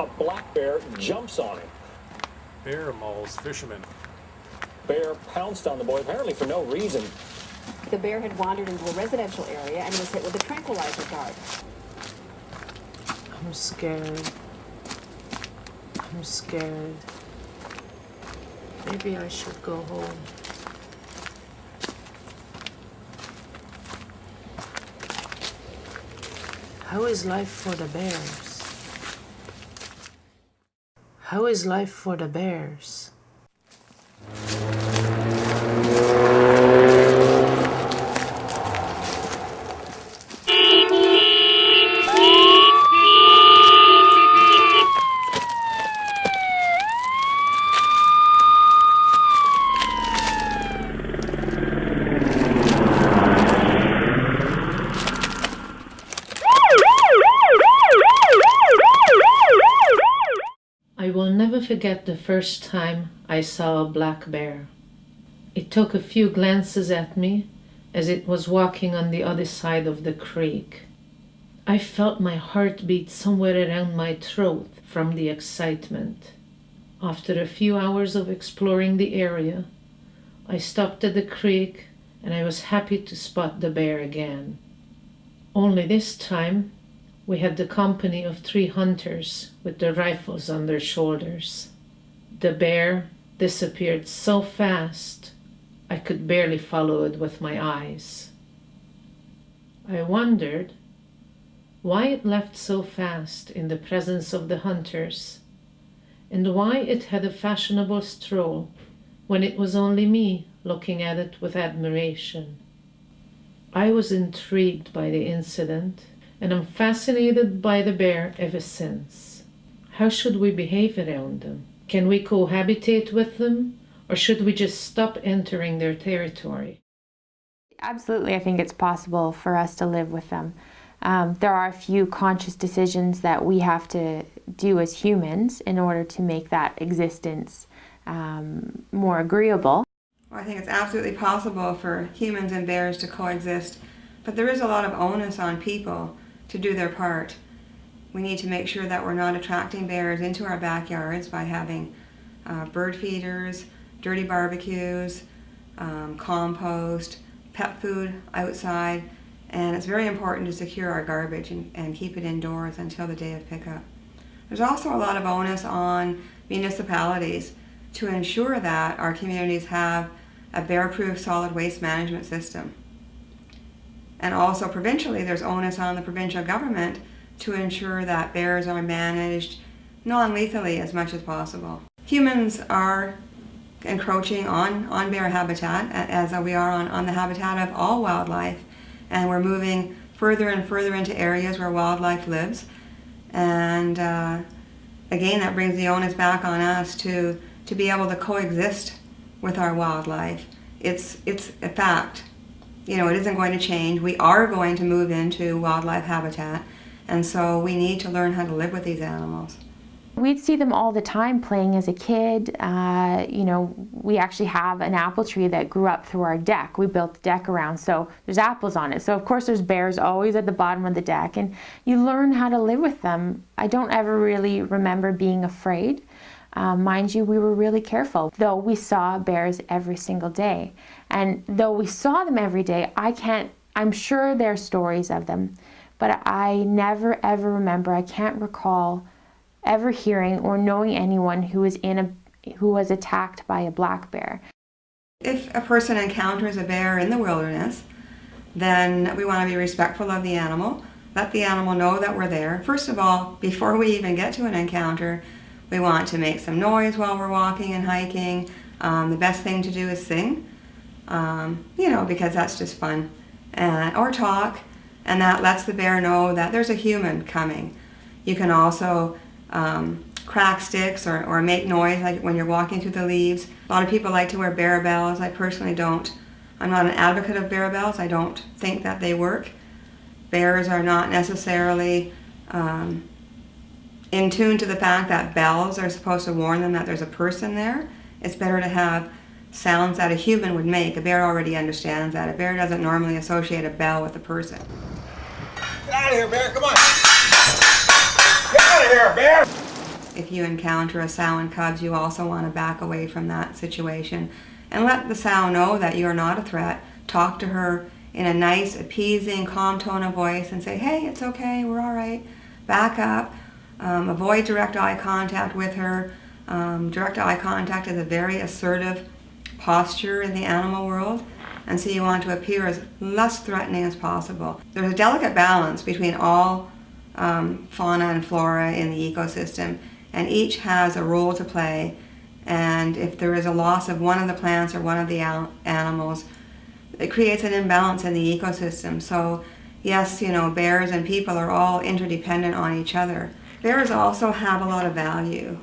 A black bear jumps on him. Bear mauls fisherman. Bear pounced on the boy, apparently for no reason. The bear had wandered into a residential area and was hit with a tranquilizer dart. I'm scared. I'm scared. Maybe I should go home. How is life for the bears? How is life for the bears? I will never forget the first time I saw a black bear. It took a few glances at me as it was walking on the other side of the creek. I felt my heart beat somewhere around my throat from the excitement. After a few hours of exploring the area, I stopped at the creek and I was happy to spot the bear again. Only this time, we had the company of 3 hunters with their rifles on their shoulders. The bear disappeared so fast, I could barely follow it with my eyes. I wondered why it left so fast in the presence of the hunters, and why it had a fashionable stroll when it was only me looking at it with admiration. I was intrigued by the incident, and I'm fascinated by the bear ever since. How should we behave around them? Can we cohabitate with them, or should we just stop entering their territory? Absolutely, I think it's possible for us to live with them. There are a few conscious decisions that we have to do as humans in order to make that existence more agreeable. Well, I think it's absolutely possible for humans and bears to coexist, but there is a lot of onus on people to do their part. We need to make sure that we're not attracting bears into our backyards by having bird feeders, dirty barbecues, compost, pet food outside, and it's very important to secure our garbage and keep it indoors until the day of pickup. There's also a lot of onus on municipalities to ensure that our communities have a bear-proof solid waste management system. And also provincially, there's onus on the provincial government to ensure that bears are managed non-lethally as much as possible. Humans are encroaching on bear habitat, as we are on the habitat of all wildlife, and we're moving further and further into areas where wildlife lives. And again, that brings the onus back on us to be able to coexist with our wildlife. It's a fact. You know, it isn't going to change. We are going to move into wildlife habitat, and so we need to learn how to live with these animals. We'd see them all the time playing as a kid. You know, we actually have an apple tree that grew up through our deck. We built the deck around, so there's apples on it. So of course there's bears always at the bottom of the deck, and you learn how to live with them. I don't ever really remember being afraid. Mind you, we were really careful, though we saw bears every single day. And though we saw them every day, I'm sure there are stories of them, but I never ever remember, I can't recall ever hearing or knowing anyone who was attacked by a black bear. If a person encounters a bear in the wilderness, then we want to be respectful of the animal, let the animal know that we're there. First of all, before we even get to an encounter, we want to make some noise while we're walking and hiking. The best thing to do is sing, you know, because that's just fun, or talk, and that lets the bear know that there's a human coming. You can also crack sticks or make noise like when you're walking through the leaves. A lot of people like to wear bear bells. I personally don't. I'm not an advocate of bear bells. I don't think that they work. Bears are not necessarily in tune to the fact that bells are supposed to warn them that there's a person there. It's better to have sounds that a human would make. A bear already understands that. A bear doesn't normally associate a bell with a person. Get out of here, bear, come on! Get out of here, bear! if you encounter a sow and cubs, you also want to back away from that situation and let the sow know that you're not a threat. Talk to her in a nice, appeasing, calm tone of voice and say, hey, it's okay, we're all right. Back up. Avoid direct eye contact with her. Direct eye contact is a very assertive posture in the animal world, and so you want to appear as less threatening as possible. There's a delicate balance between all fauna and flora in the ecosystem, and each has a role to play, and if there is a loss of one of the plants or one of the animals, it creates an imbalance in the ecosystem. So yes, bears and people are all interdependent on each other. Bears also have a lot of value.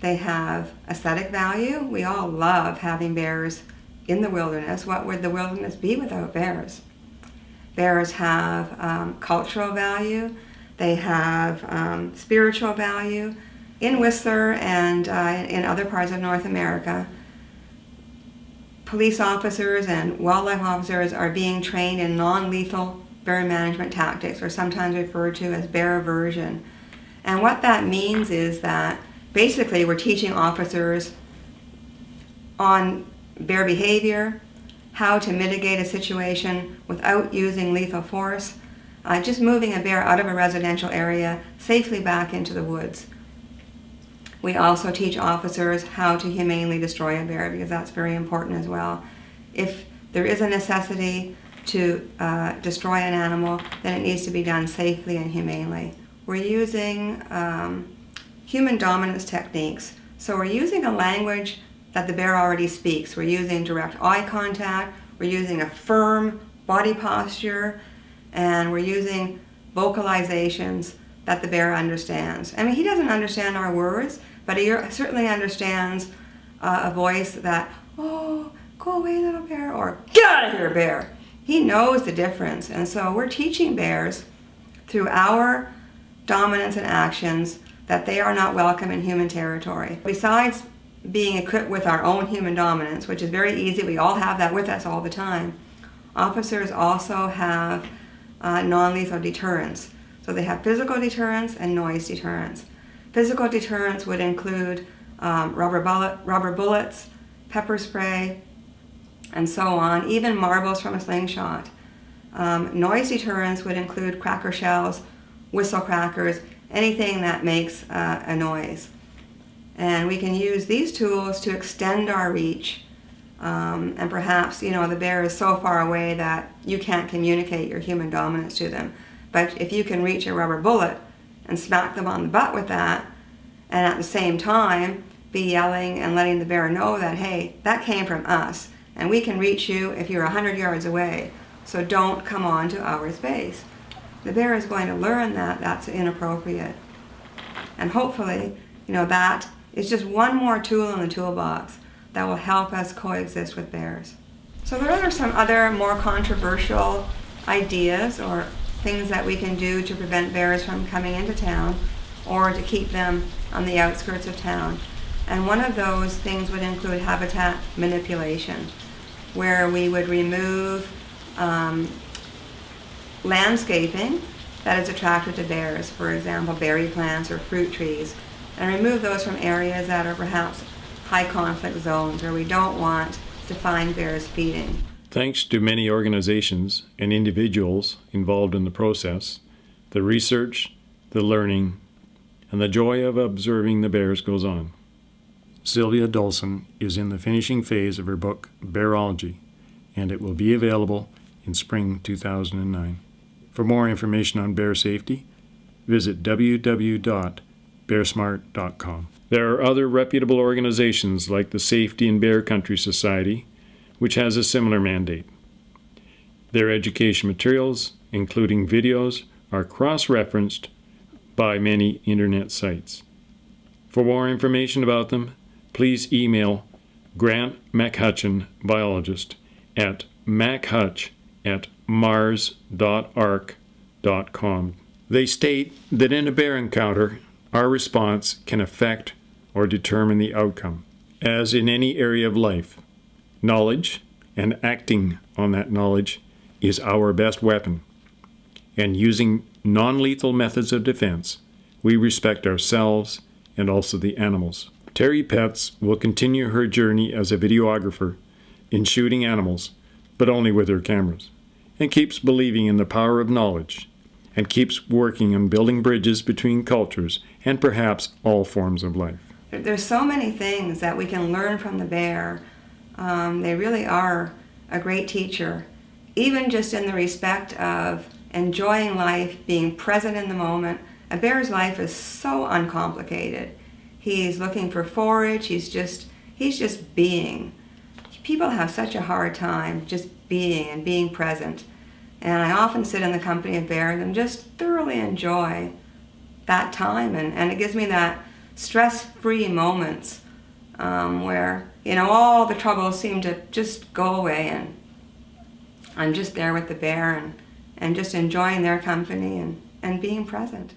They have aesthetic value. We all love having bears in the wilderness. What would the wilderness be without bears? Bears have cultural value. They have spiritual value. In Whistler and in other parts of North America, police officers and wildlife officers are being trained in non-lethal bear management tactics, or sometimes referred to as bear aversion. And what that means is that basically we're teaching officers on bear behavior, how to mitigate a situation without using lethal force, just moving a bear out of a residential area safely back into the woods. We also teach officers how to humanely destroy a bear, because that's very important as well. If there is a necessity to destroy an animal, then it needs to be done safely and humanely. We're using human dominance techniques. So we're using a language that the bear already speaks. We're using direct eye contact, we're using a firm body posture, and we're using vocalizations that the bear understands. I mean, he doesn't understand our words, but he certainly understands a voice that, oh, go away, little bear, or get out of here, bear. He knows the difference. And so we're teaching bears through our dominance and actions that they are not welcome in human territory. Besides being equipped with our own human dominance, which is very easy, we all have that with us all the time, officers also have non-lethal deterrence. So they have physical deterrence and noise deterrence. Physical deterrence would include rubber bullets, pepper spray, and so on, even marbles from a slingshot. Noise deterrence would include cracker shells, whistle crackers, anything that makes a noise. And we can use these tools to extend our reach. And perhaps, the bear is so far away that you can't communicate your human dominance to them. But if you can reach a rubber bullet and smack them on the butt with that, and at the same time be yelling and letting the bear know that, hey, that came from us, and we can reach you if you're 100 yards away, so don't come on to our space. The bear is going to learn that that's inappropriate. And hopefully, that is just one more tool in the toolbox that will help us coexist with bears. So there are some other more controversial ideas or things that we can do to prevent bears from coming into town or to keep them on the outskirts of town. And one of those things would include habitat manipulation, where we would remove landscaping that is attractive to bears, for example, berry plants or fruit trees, and remove those from areas that are perhaps high conflict zones where we don't want to find bears feeding. Thanks to many organizations and individuals involved in the process, the research, the learning, and the joy of observing the bears goes on. Sylvia Dolson is in the finishing phase of her book, Bearology, and it will be available in spring 2009. For more information on bear safety, visit www.bearsmart.com. There are other reputable organizations like the Safety in Bear Country Society, which has a similar mandate. Their education materials, including videos, are cross-referenced by many internet sites. For more information about them, please email Grant McHutcheon, biologist, at machutch@mars.arc.com. They state that in a bear encounter, our response can affect or determine the outcome. As in any area of life, knowledge and acting on that knowledge is our best weapon. And using non-lethal methods of defense, we respect ourselves and also the animals. Teri Petz will continue her journey as a videographer in shooting animals, but only with her cameras, and keeps believing in the power of knowledge, and keeps working on building bridges between cultures and perhaps all forms of life. There's so many things that we can learn from the bear. They really are a great teacher, even just in the respect of enjoying life, being present in the moment. A bear's life is so uncomplicated. He's looking for forage, he's just being. People have such a hard time just being and being present. And I often sit in the company of bears and just thoroughly enjoy that time, and it gives me that stress-free moments where, all the troubles seem to just go away, and I'm just there with the bear and just enjoying their company and being present.